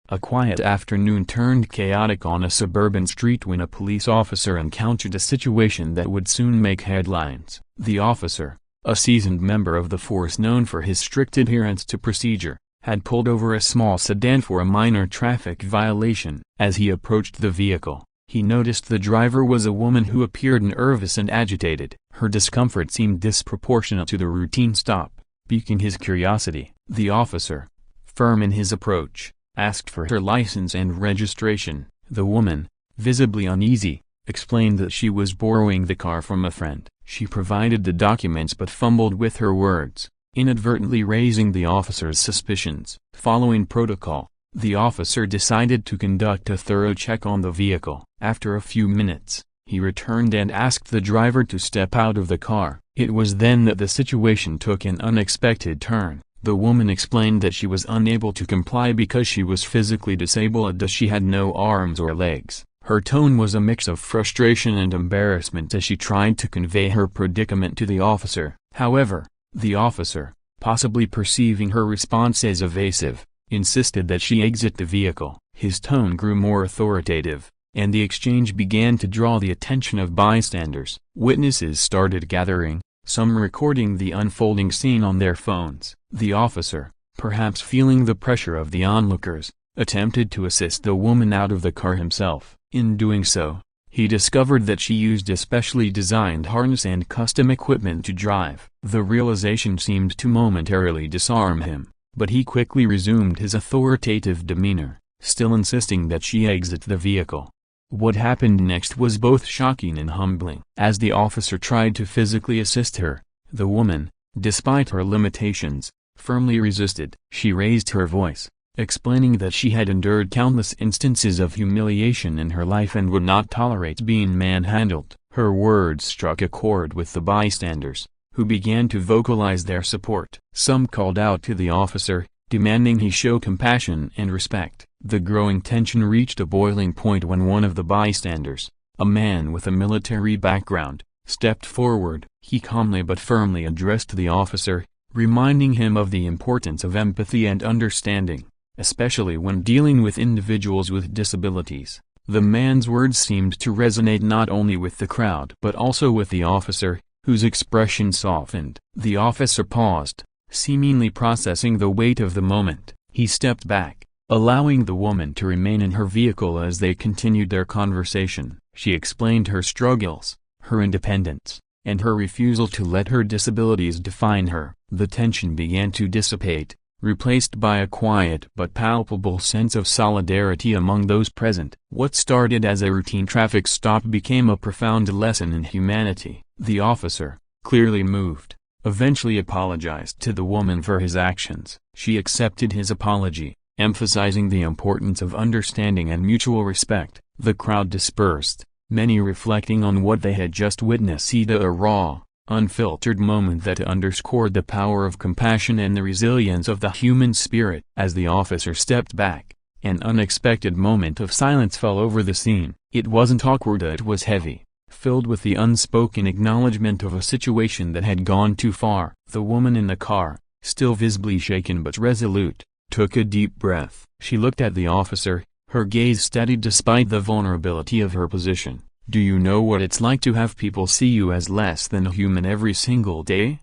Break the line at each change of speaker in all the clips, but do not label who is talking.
A quiet afternoon turned chaotic on a suburban street when a police officer encountered a situation that would soon make headlines. The officer, a seasoned member of the force known for his strict adherence to procedure, had pulled over a small sedan for a minor traffic violation. As he approached the vehicle, he noticed the driver was a woman who appeared nervous and agitated. Her discomfort seemed disproportionate to the routine stop, piquing his curiosity. The officer, firm in his approach, asked for her license and registration. The woman, visibly uneasy, explained that she was borrowing the car from a friend. She provided the documents but fumbled with her words, inadvertently raising the officer's suspicions. Following protocol, the officer decided to conduct a thorough check on the vehicle. After a few minutes, he returned and asked the driver to step out of the car. It was then that the situation took an unexpected turn. The woman explained that she was unable to comply because she was physically disabled as she had no arms or legs. Her tone was a mix of frustration and embarrassment as she tried to convey her predicament to the officer. However, the officer, possibly perceiving her response as evasive, insisted that she exit the vehicle. His tone grew more authoritative, and the exchange began to draw the attention of bystanders. Witnesses started gathering, some recording the unfolding scene on their phones. The officer, perhaps feeling the pressure of the onlookers, attempted to assist the woman out of the car himself. In doing so, he discovered that she used a specially designed harness and custom equipment to drive. The realization seemed to momentarily disarm him, but he quickly resumed his authoritative demeanor, still insisting that she exit the vehicle. What happened next was both shocking and humbling. As the officer tried to physically assist her, the woman, despite her limitations, firmly resisted. She raised her voice, explaining that she had endured countless instances of humiliation in her life and would not tolerate being manhandled. Her words struck a chord with the bystanders, who began to vocalize their support. Some called out to the officer, demanding he show compassion and respect. The growing tension reached a boiling point when one of the bystanders, a man with a military background, stepped forward. He calmly but firmly addressed the officer, reminding him of the importance of empathy and understanding, especially when dealing with individuals with disabilities. The man's words seemed to resonate not only with the crowd but also with the officer, whose expression softened. The officer paused, seemingly processing the weight of the moment. He stepped back, allowing the woman to remain in her vehicle as they continued their conversation. She explained her struggles, her independence, and her refusal to let her disabilities define her. The tension began to dissipate, replaced by a quiet but palpable sense of solidarity among those present. What started as a routine traffic stop became a profound lesson in humanity. The officer, clearly moved, eventually apologized to the woman for his actions. She accepted his apology, emphasizing the importance of understanding and mutual respect. The crowd dispersed, many reflecting on what they had just witnessed. A raw, unfiltered moment that underscored the power of compassion and the resilience of the human spirit. As the officer stepped back, an unexpected moment of silence fell over the scene. It wasn't awkward, it was heavy, filled with the unspoken acknowledgement of a situation that had gone too far. The woman in the car, still visibly shaken but resolute, took a deep breath. She looked at the officer, her gaze steady despite the vulnerability of her position. "Do you know what it's like to have people see you as less than human every single day?"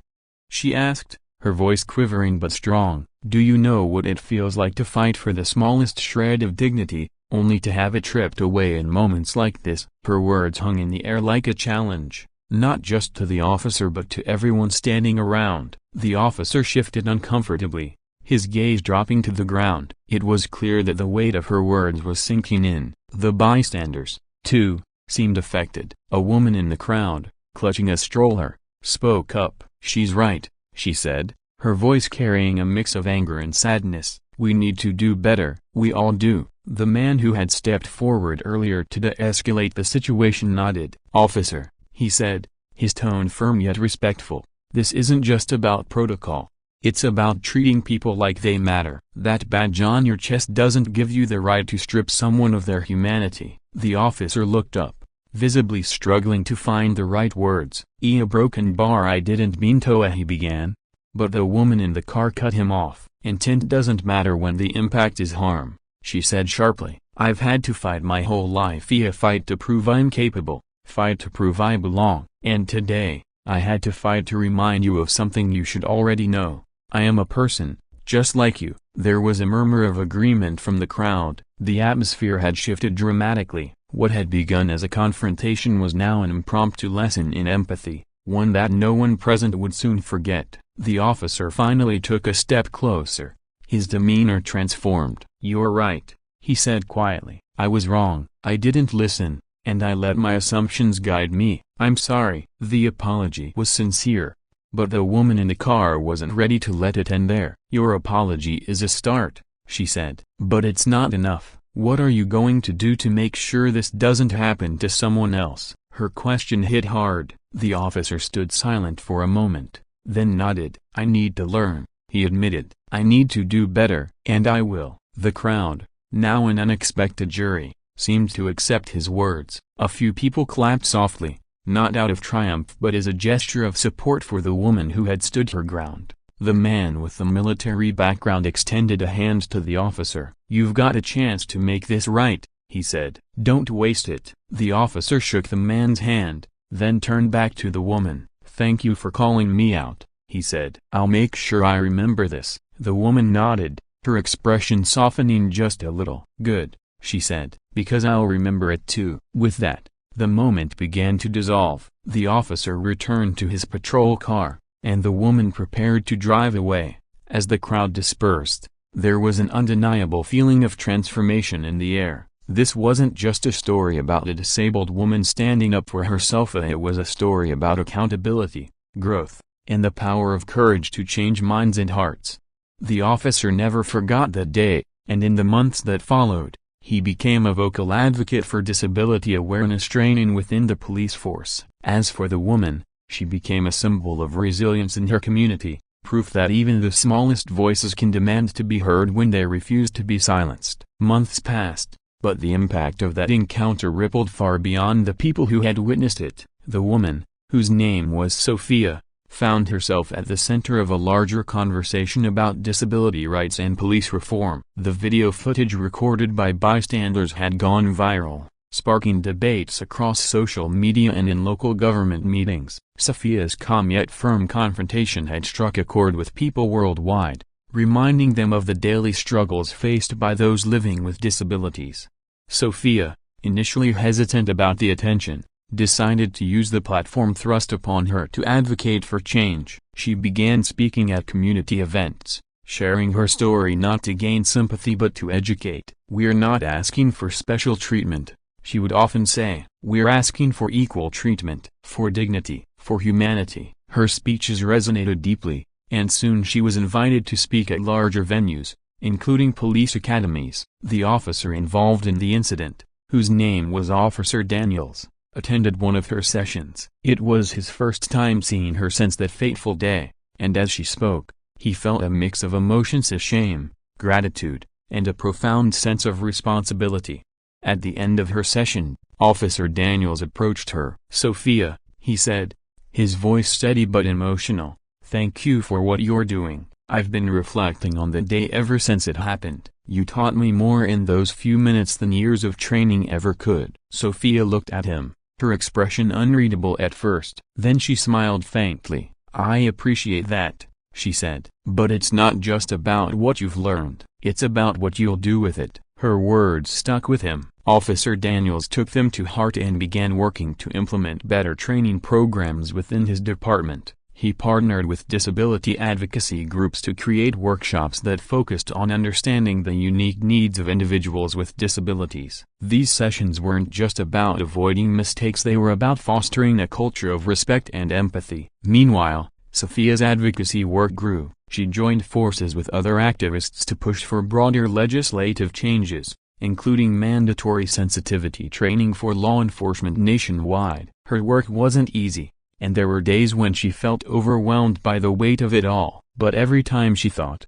she asked, her voice quivering but strong. "Do you know what it feels like to fight for the smallest shred of dignity, only to have it stripped away in moments like this?" Her words hung in the air like a challenge, not just to the officer but to everyone standing around. The officer shifted uncomfortably, his gaze dropping to the ground. It was clear that the weight of her words was sinking in. The bystanders, too, seemed affected. A woman in the crowd, clutching a stroller, spoke up. "She's right," she said, her voice carrying a mix of anger and sadness. "We need to do better." "We all do." The man who had stepped forward earlier to de-escalate the situation nodded. "Officer," he said, his tone firm yet respectful, "this isn't just about protocol. It's about treating people like they matter. That badge on your chest doesn't give you the right to strip someone of their humanity." The officer looked up, visibly struggling to find the right words. "A broken bar, I didn't mean to," he began. But the woman in the car cut him off. "Intent doesn't matter when the impact is harm," she said sharply. "I've had to fight my whole life, a fight to prove I'm capable, fight to prove I belong. And today, I had to fight to remind you of something you should already know. I am a person, just like you." There was a murmur of agreement from the crowd. The atmosphere had shifted dramatically. What had begun as a confrontation was now an impromptu lesson in empathy, one that no one present would soon forget. The officer finally took a step closer. His demeanor transformed. "You're right," he said quietly. "I was wrong. I didn't listen, and I let my assumptions guide me. I'm sorry." The apology was sincere, but the woman in the car wasn't ready to let it end there. "Your apology is a start," she said, "but it's not enough. What are you going to do to make sure this doesn't happen to someone else?" Her question hit hard. The officer stood silent for a moment, then nodded. "I need to learn," he admitted. "I need to do better, and I will." The crowd, now an unexpected jury, seemed to accept his words. A few people clapped softly, not out of triumph but as a gesture of support for the woman who had stood her ground. The man with the military background extended a hand to the officer. "You've got a chance to make this right," he said. "Don't waste it." The officer shook the man's hand, then turned back to the woman. "Thank you for calling me out," he said. "I'll make sure I remember this." The woman nodded, her expression softening just a little. "Good," she said, "because I'll remember it too." With that, the moment began to dissolve. The officer returned to his patrol car, and the woman prepared to drive away. As the crowd dispersed, there was an undeniable feeling of transformation in the air. This wasn't just a story about a disabled woman standing up for herself, it was a story about accountability, growth, and the power of courage to change minds and hearts. The officer never forgot that day, and in the months that followed, he became a vocal advocate for disability awareness training within the police force. As for the woman, she became a symbol of resilience in her community, proof that even the smallest voices can demand to be heard when they refuse to be silenced. Months passed, but the impact of that encounter rippled far beyond the people who had witnessed it. The woman, whose name was Sophia, found herself at the center of a larger conversation about disability rights and police reform. The video footage recorded by bystanders had gone viral, sparking debates across social media and in local government meetings. Sophia's calm yet firm confrontation had struck a chord with people worldwide, reminding them of the daily struggles faced by those living with disabilities. Sophia, initially hesitant about the attention, decided to use the platform thrust upon her to advocate for change. She began speaking at community events, sharing her story not to gain sympathy but to educate. "We're not asking for special treatment," she would often say. "We're asking for equal treatment, for dignity, for humanity." Her speeches resonated deeply, and soon she was invited to speak at larger venues, including police academies. The officer involved in the incident, whose name was Officer Daniels, attended one of her sessions. It was his first time seeing her since that fateful day, and as she spoke, he felt a mix of emotions: shame, gratitude, and a profound sense of responsibility. At the end of her session, Officer Daniels approached her. "Sophia," he said, his voice steady but emotional, "thank you for what you're doing. I've been reflecting on the day ever since it happened. You taught me more in those few minutes than years of training ever could." Sophia looked at him, her expression unreadable at first. Then she smiled faintly. "I appreciate that," she said. "But it's not just about what you've learned, it's about what you'll do with it." Her words stuck with him. Officer Daniels took them to heart and began working to implement better training programs within his department. He partnered with disability advocacy groups to create workshops that focused on understanding the unique needs of individuals with disabilities. These sessions weren't just about avoiding mistakes, they were about fostering a culture of respect and empathy. Meanwhile, Sophia's advocacy work grew. She joined forces with other activists to push for broader legislative changes, including mandatory sensitivity training for law enforcement nationwide. Her work wasn't easy, and there were days when she felt overwhelmed by the weight of it all. But every time she thought.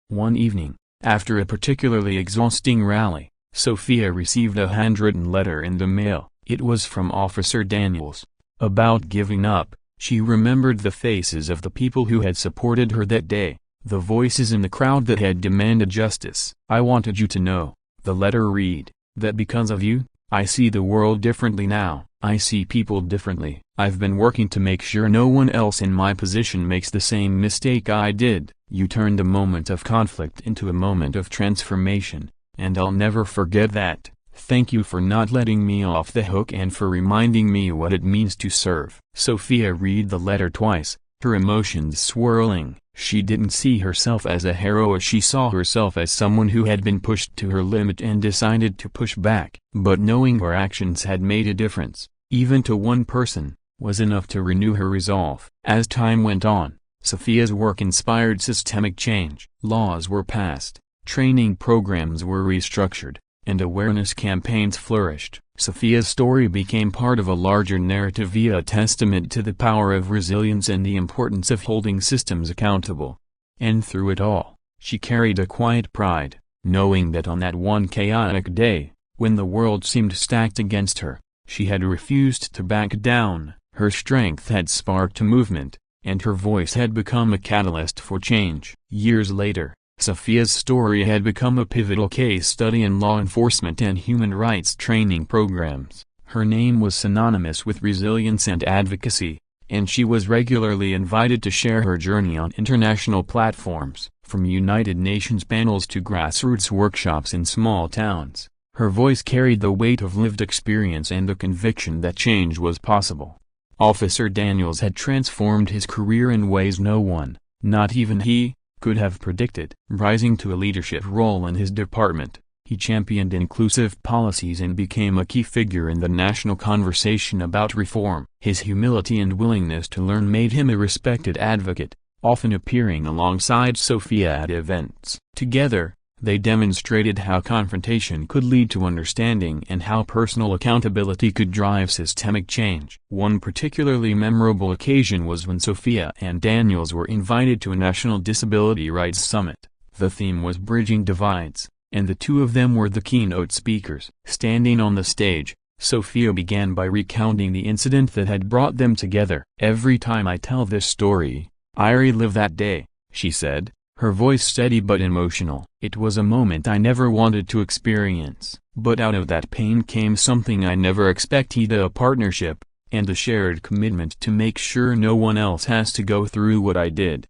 One evening, after a particularly exhausting rally, Sophia received a handwritten letter in the mail. It was from Officer Daniels. About giving up, she remembered the faces of the people who had supported her that day, the voices in the crowd that had demanded justice. "I wanted you to know," The letter read, "That because of you, I see the world differently now. I see people differently. I've been working to make sure no one else in my position makes the same mistake I did. You turned a moment of conflict into a moment of transformation, and I'll never forget that. Thank you for not letting me off the hook and for reminding me what it means to serve." Sophia read the letter twice, her emotions swirling. She didn't see herself as a hero, she saw herself as someone who had been pushed to her limit and decided to push back. But knowing her actions had made a difference, even to one person, was enough to renew her resolve. As time went on, Sophia's work inspired systemic change. Laws were passed, training programs were restructured, and awareness campaigns flourished. Sophia's story became part of a larger narrative, a testament to the power of resilience and the importance of holding systems accountable. And through it all, she carried a quiet pride, knowing that on that one chaotic day, when the world seemed stacked against her, she had refused to back down. Her strength had sparked a movement, and her voice had become a catalyst for change. Years later, Sophia's story had become a pivotal case study in law enforcement and human rights training programs. Her name was synonymous with resilience and advocacy, and she was regularly invited to share her journey on international platforms, from United Nations panels to grassroots workshops in small towns. Her voice carried the weight of lived experience and the conviction that change was possible. Officer Daniels had transformed his career in ways no one, not even he, could have predicted. Rising to a leadership role in his department, he championed inclusive policies and became a key figure in the national conversation about reform. His humility and willingness to learn made him a respected advocate, often appearing alongside Sophia at events. Together, they demonstrated how confrontation could lead to understanding and how personal accountability could drive systemic change. One particularly memorable occasion was when Sophia and Daniels were invited to a National Disability Rights Summit. The theme was Bridging Divides, and the two of them were the keynote speakers. Standing on the stage, Sophia began by recounting the incident that had brought them together. "Every time I tell this story, I relive that day," she said, her voice steady but emotional. "It was a moment I never wanted to experience, but out of that pain came something I never expected, a partnership, and a shared commitment to make sure no one else has to go through what I did."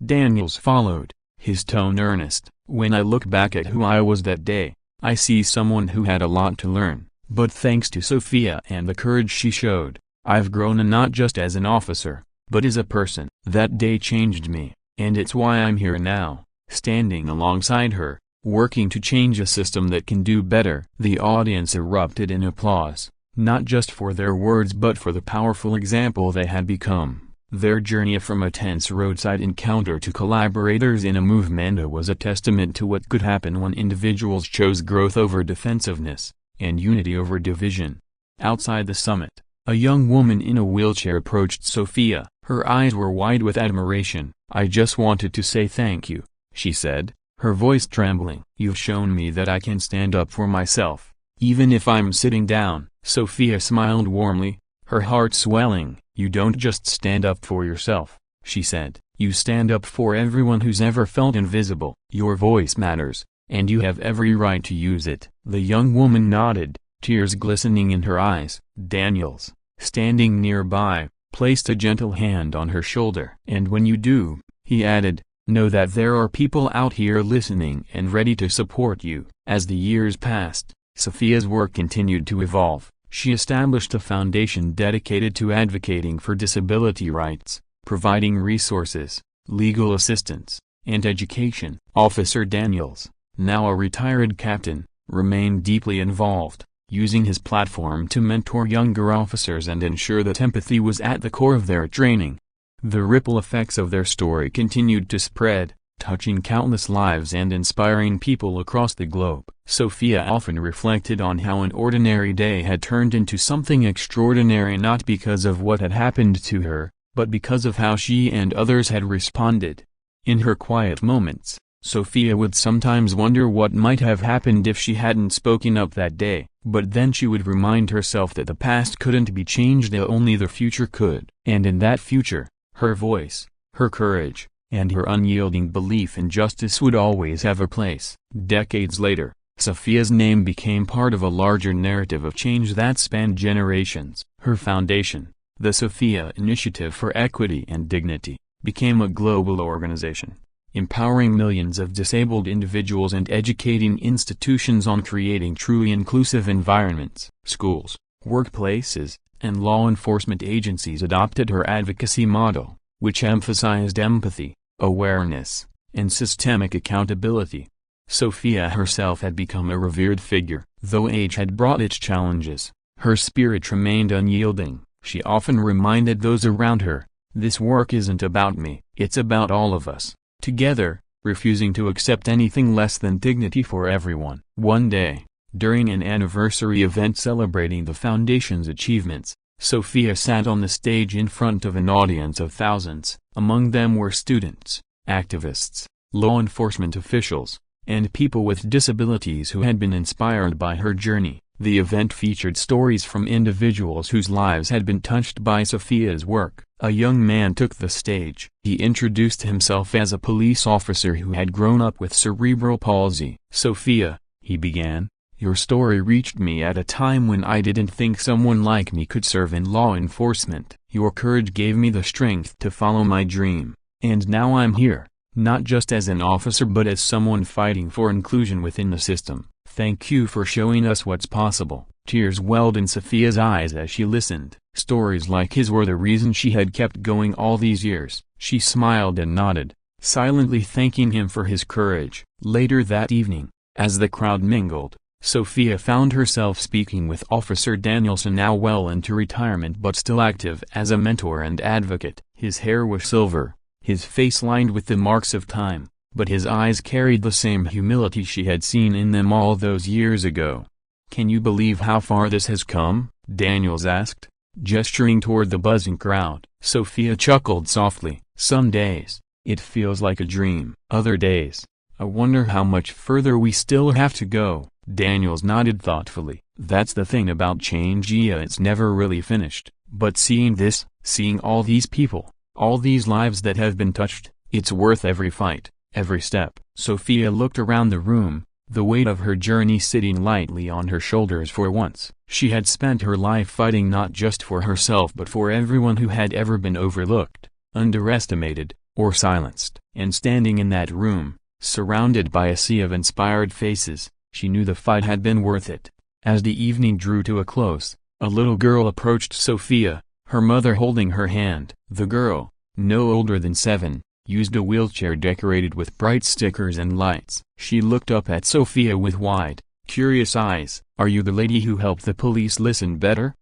Daniels followed, his tone earnest. "When I look back at who I was that day, I see someone who had a lot to learn, but thanks to Sophia and the courage she showed, I've grown, and not just as an officer, but as a person. That day changed me. And it's why I'm here now, standing alongside her, working to change a system that can do better." The audience erupted in applause, not just for their words but for the powerful example they had become. Their journey from a tense roadside encounter to collaborators in a movement was a testament to what could happen when individuals chose growth over defensiveness, and unity over division. Outside the summit, a young woman in a wheelchair approached Sophia. Her eyes were wide with admiration. "I just wanted to say thank you," she said, her voice trembling. "You've shown me that I can stand up for myself, even if I'm sitting down." Sophia smiled warmly, her heart swelling. "You don't just stand up for yourself," she said. "You stand up for everyone who's ever felt invisible. Your voice matters, and you have every right to use it." The young woman nodded, tears glistening in her eyes. Daniels, standing nearby, placed a gentle hand on her shoulder. "And when you do," he added, "know that there are people out here listening and ready to support you." As the years passed, Sophia's work continued to evolve. She established a foundation dedicated to advocating for disability rights, providing resources, legal assistance, and education. Officer Daniels, now a retired captain, remained deeply involved, using his platform to mentor younger officers and ensure that empathy was at the core of their training. The ripple effects of their story continued to spread, touching countless lives and inspiring people across the globe. Sophia often reflected on how an ordinary day had turned into something extraordinary, not because of what had happened to her, but because of how she and others had responded. In her quiet moments, Sophia would sometimes wonder what might have happened if she hadn't spoken up that day, but then she would remind herself that the past couldn't be changed, that only the future could. And in that future, her voice, her courage, and her unyielding belief in justice would always have a place. Decades later, Sophia's name became part of a larger narrative of change that spanned generations. Her foundation, the Sophia Initiative for Equity and Dignity, became a global organization, empowering millions of disabled individuals and educating institutions on creating truly inclusive environments. Schools, workplaces, and law enforcement agencies adopted her advocacy model, which emphasized empathy, awareness, and systemic accountability. Sophia herself had become a revered figure. Though age had brought its challenges, her spirit remained unyielding. She often reminded those around her, "This work isn't about me, it's about all of us, together," refusing to accept anything less than dignity for everyone. One day, during an anniversary event celebrating the Foundation's achievements, Sophia sat on the stage in front of an audience of thousands. Among them were students, activists, law enforcement officials, and people with disabilities who had been inspired by her journey. The event featured stories from individuals whose lives had been touched by Sophia's work. A young man took the stage. He introduced himself as a police officer who had grown up with cerebral palsy. "Sophia," he began, "your story reached me at a time when I didn't think someone like me could serve in law enforcement. Your courage gave me the strength to follow my dream, and now I'm here. Not just as an officer but as someone fighting for inclusion within the system. Thank you for showing us what's possible." Tears welled in Sophia's eyes as she listened. Stories like his were the reason she had kept going all these years. She smiled and nodded, silently thanking him for his courage. Later that evening, as the crowd mingled, Sophia found herself speaking with Officer Danielson, now well into retirement but still active as a mentor and advocate. His hair was silver, his face lined with the marks of time, but his eyes carried the same humility she had seen in them all those years ago. "Can you believe how far this has come?" Daniels asked, gesturing toward the buzzing crowd. Sophia chuckled softly. "Some days, it feels like a dream. Other days, I wonder how much further we still have to go." Daniels nodded thoughtfully. "That's the thing about change, it's never really finished. But seeing this, seeing all these people, all these lives that have been touched, it's worth every fight, every step." Sophia looked around the room, the weight of her journey sitting lightly on her shoulders for once. She had spent her life fighting not just for herself but for everyone who had ever been overlooked, underestimated, or silenced. And standing in that room, surrounded by a sea of inspired faces, she knew the fight had been worth it. As the evening drew to a close, a little girl approached Sophia, her mother holding her hand. The girl, no older than 7, used a wheelchair decorated with bright stickers and lights. She looked up at Sophia with wide, curious eyes. "Are you the lady who helped the police listen better?"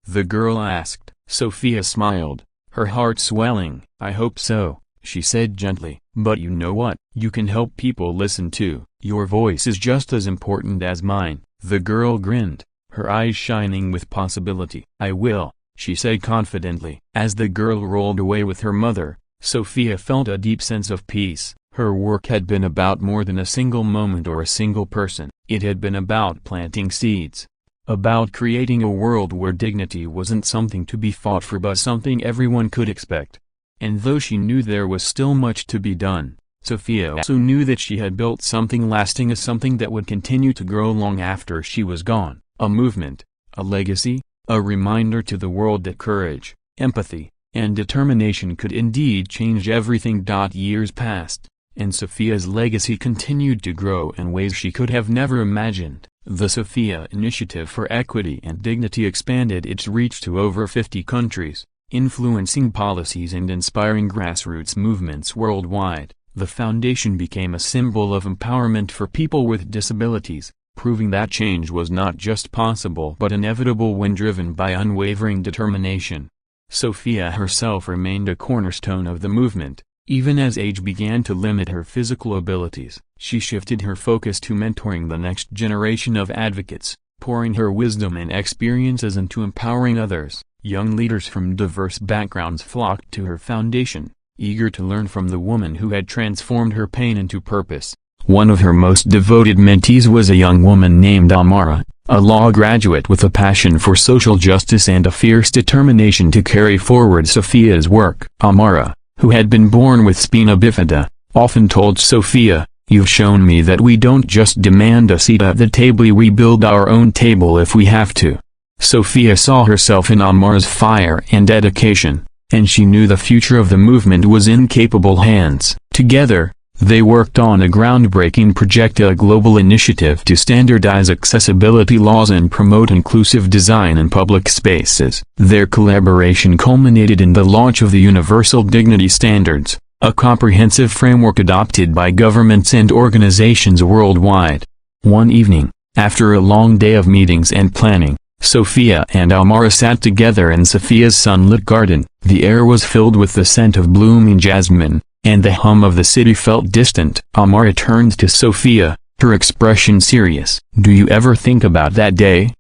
the girl asked. Sophia smiled, her heart swelling. "I hope so," she said gently. "But you know what? You can help people listen too. Your voice is just as important as mine." The girl grinned, her eyes shining with possibility. "I will," she said confidently. As the girl rolled away with her mother, Sophia felt a deep sense of peace. Her work had been about more than a single moment or a single person. It had been about planting seeds. About creating a world where dignity wasn't something to be fought for but something everyone could expect. And though she knew there was still much to be done, Sophia also knew that she had built something lasting, something that would continue to grow long after she was gone. A movement, a legacy, a reminder to the world that courage, empathy, and determination could indeed change everything. Years passed, and Sophia's legacy continued to grow in ways she could have never imagined. The Sophia Initiative for Equity and Dignity expanded its reach to over 50 countries, influencing policies and inspiring grassroots movements worldwide. The foundation became a symbol of empowerment for people with disabilities, proving that change was not just possible but inevitable when driven by unwavering determination. Sophia herself remained a cornerstone of the movement. Even as age began to limit her physical abilities, she shifted her focus to mentoring the next generation of advocates, pouring her wisdom and experiences into empowering others. Young leaders from diverse backgrounds flocked to her foundation, eager to learn from the woman who had transformed her pain into purpose. One of her most devoted mentees was a young woman named Amara, a law graduate with a passion for social justice and a fierce determination to carry forward Sophia's work. Amara, who had been born with spina bifida, often told Sophia, You've shown me that we don't just demand a seat at the table, we build our own table if we have to." Sophia saw herself in Amar's fire and dedication, and she knew the future of the movement was in capable hands. Together, they worked on a groundbreaking project, a global initiative to standardize accessibility laws and promote inclusive design in public spaces. Their collaboration culminated in the launch of the Universal Dignity Standards, a comprehensive framework adopted by governments and organizations worldwide. One evening, after a long day of meetings and planning, Sophia and Amara sat together in Sophia's sunlit garden. The air was filled with the scent of blooming jasmine, and the hum of the city felt distant. Amara turned to Sophia, her expression serious. "Do you ever think about that day?"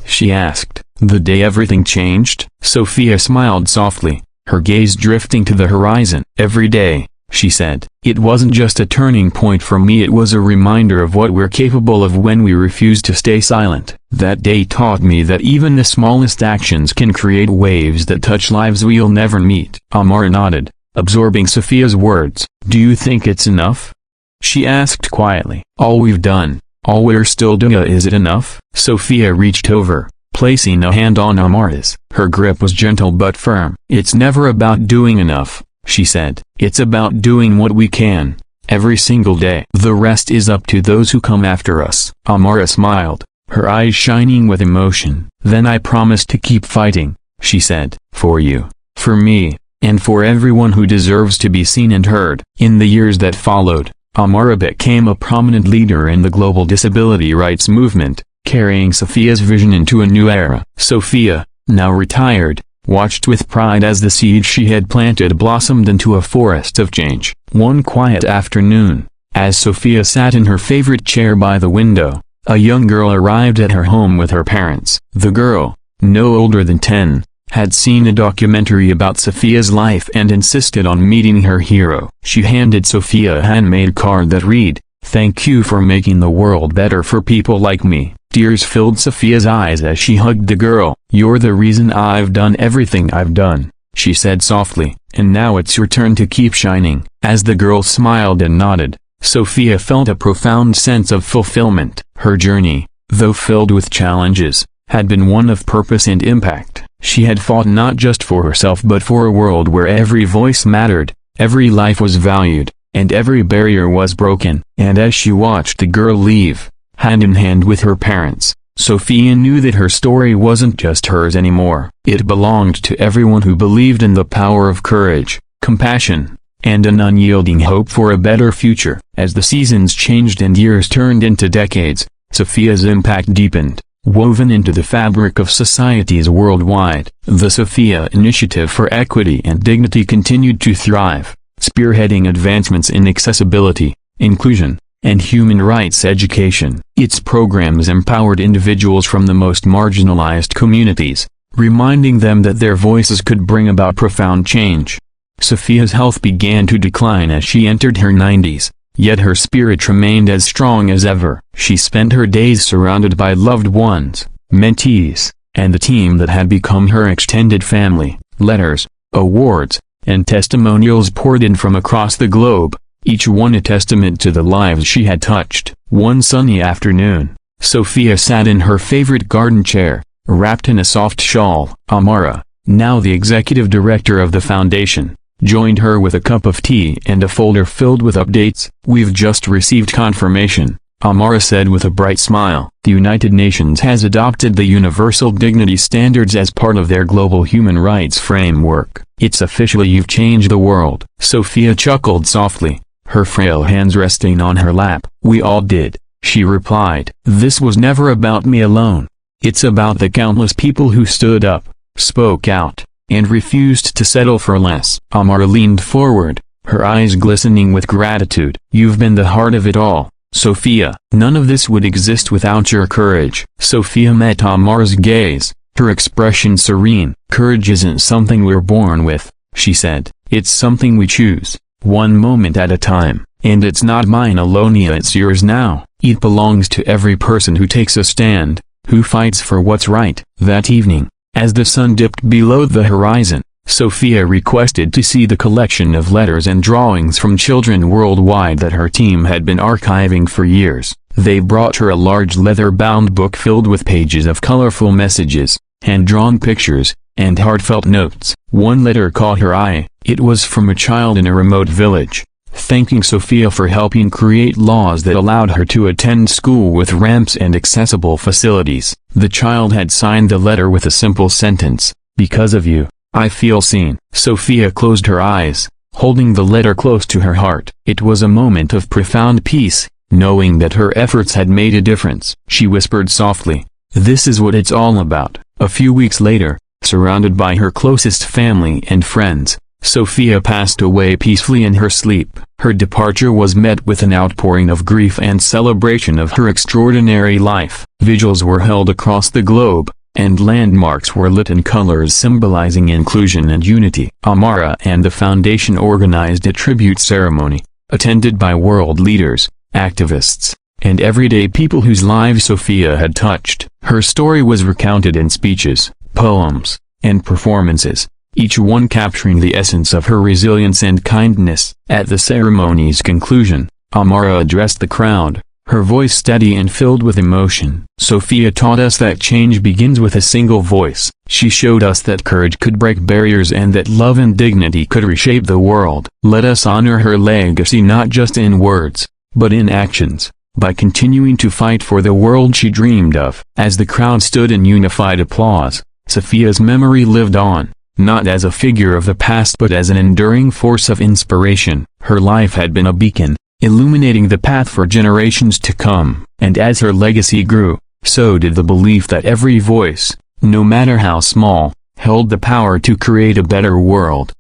she asked. "The day everything changed?" Sophia smiled softly, her gaze drifting to the horizon. "Every day," she said. "It wasn't just a turning point for me, it was a reminder of what we're capable of when we refuse to stay silent. That day taught me that even the smallest actions can create waves that touch lives we'll never meet." Amara nodded, absorbing Sophia's words. "Do you think it's enough?" she asked quietly. "All we've done, all we're still doing, is it enough?" Sophia reached over, placing a hand on Amara's. Her grip was gentle but firm. "It's never about doing enough," she said. "It's about doing what we can, every single day. The rest is up to those who come after us." Amara smiled, her eyes shining with emotion. "Then I promise to keep fighting," she said. "For you, for me, and for everyone who deserves to be seen and heard." In the years that followed, Amara became a prominent leader in the global disability rights movement, carrying Sophia's vision into a new era. Sophia, now retired, watched with pride as the seed she had planted blossomed into a forest of change. One quiet afternoon, as Sophia sat in her favorite chair by the window, a young girl arrived at her home with her parents. The girl, no older than 10, had seen a documentary about Sophia's life and insisted on meeting her hero. She handed Sophia a handmade card that read, "Thank you for making the world better for people like me." Tears filled Sophia's eyes as she hugged the girl. "You're the reason I've done everything I've done," she said softly, "and now it's your turn to keep shining." As the girl smiled and nodded, Sophia felt a profound sense of fulfillment. Her journey, though filled with challenges, had been one of purpose and impact. She had fought not just for herself but for a world where every voice mattered, every life was valued, and every barrier was broken. And as she watched the girl leave, hand in hand with her parents, Sophia knew that her story wasn't just hers anymore. It belonged to everyone who believed in the power of courage, compassion, and an unyielding hope for a better future. As the seasons changed and years turned into decades, Sophia's impact deepened, woven into the fabric of societies worldwide. The Sophia Initiative for Equity and Dignity continued to thrive, spearheading advancements in accessibility, inclusion, and human rights education. Its programs empowered individuals from the most marginalized communities, reminding them that their voices could bring about profound change. Sophia's health began to decline as she entered her 90s, yet her spirit remained as strong as ever. She spent her days surrounded by loved ones, mentees, and the team that had become her extended family. Letters, awards, and testimonials poured in from across the globe, each one a testament to the lives she had touched. One sunny afternoon, Sophia sat in her favorite garden chair, wrapped in a soft shawl. Amara, now the executive director of the foundation, joined her with a cup of tea and a folder filled with updates. "We've just received confirmation," Amara said with a bright smile. "The United Nations has adopted the Universal Dignity Standards as part of their global human rights framework. It's official, you've changed the world." Sophia chuckled softly, her frail hands resting on her lap. "We all did," she replied. "This was never about me alone. It's about the countless people who stood up, spoke out, and refused to settle for less." Amara leaned forward, her eyes glistening with gratitude. "You've been the heart of it all, Sophia. None of this would exist without your courage." Sophia met Amara's gaze, her expression serene. "Courage isn't something we're born with," she said. "It's something we choose, one moment at a time. And it's not mine alone, it's yours now. It belongs to every person who takes a stand, who fights for what's right." That evening, as the sun dipped below the horizon, Sophia requested to see the collection of letters and drawings from children worldwide that her team had been archiving for years. They brought her a large leather-bound book filled with pages of colorful messages, hand-drawn pictures, and heartfelt notes. One letter caught her eye. It was from a child in a remote village, thanking Sophia for helping create laws that allowed her to attend school with ramps and accessible facilities. The child had signed the letter with a simple sentence, "Because of you, I feel seen." Sophia closed her eyes, holding the letter close to her heart. It was a moment of profound peace, knowing that her efforts had made a difference. She whispered softly, "This is what it's all about." A few weeks later, surrounded by her closest family and friends, Sophia passed away peacefully in her sleep. Her departure was met with an outpouring of grief and celebration of her extraordinary life. Vigils were held across the globe, and landmarks were lit in colors symbolizing inclusion and unity. Amara and the foundation organized a tribute ceremony, attended by world leaders, activists, and everyday people whose lives Sophia had touched. Her story was recounted in speeches, poems, and performances, each one capturing the essence of her resilience and kindness. At the ceremony's conclusion, Amara addressed the crowd, her voice steady and filled with emotion. "Sophia taught us that change begins with a single voice. She showed us that courage could break barriers and that love and dignity could reshape the world. Let us honor her legacy not just in words, but in actions, by continuing to fight for the world she dreamed of." As the crowd stood in unified applause, Sophia's memory lived on, not as a figure of the past but as an enduring force of inspiration. Her life had been a beacon, illuminating the path for generations to come. And as her legacy grew, so did the belief that every voice, no matter how small, held the power to create a better world.